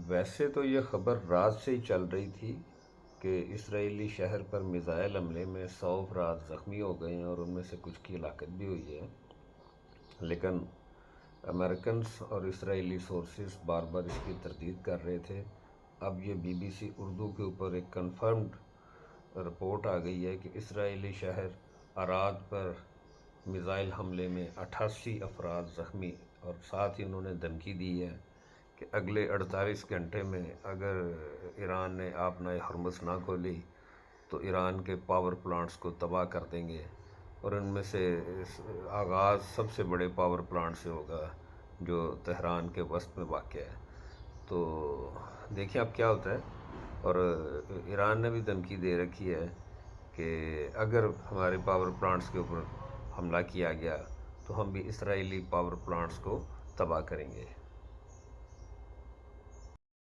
ویسے تو یہ خبر رات سے ہی چل رہی تھی کہ اسرائیلی شہر پر میزائل حملے میں 100 افراد زخمی ہو گئے ہیں اور ان میں سے کچھ کی ہلاکت بھی ہوئی ہے، لیکن امریکنز اور اسرائیلی سورسز بار بار اس کی تردید کر رہے تھے۔ اب یہ BBC اردو کے اوپر ایک کنفرمڈ رپورٹ آ گئی ہے کہ اسرائیلی شہر عراد پر میزائل حملے میں 88 افراد زخمی، اور ساتھ ہی انہوں نے دھمکی دی ہے کہ اگلے 48 گھنٹے میں اگر ایران نے آبنائے ہرمز نہ کھولی تو ایران کے پاور پلانٹس کو تباہ کر دیں گے، اور ان میں سے آغاز سب سے بڑے پاور پلانٹ سے ہوگا جو تہران کے وسط میں واقع ہے۔ تو دیکھیں اب کیا ہوتا ہے، اور ایران نے بھی دھمکی دے رکھی ہے کہ اگر ہمارے پاور پلانٹس کے اوپر حملہ کیا گیا تو ہم بھی اسرائیلی پاور پلانٹس کو تباہ کریں گے۔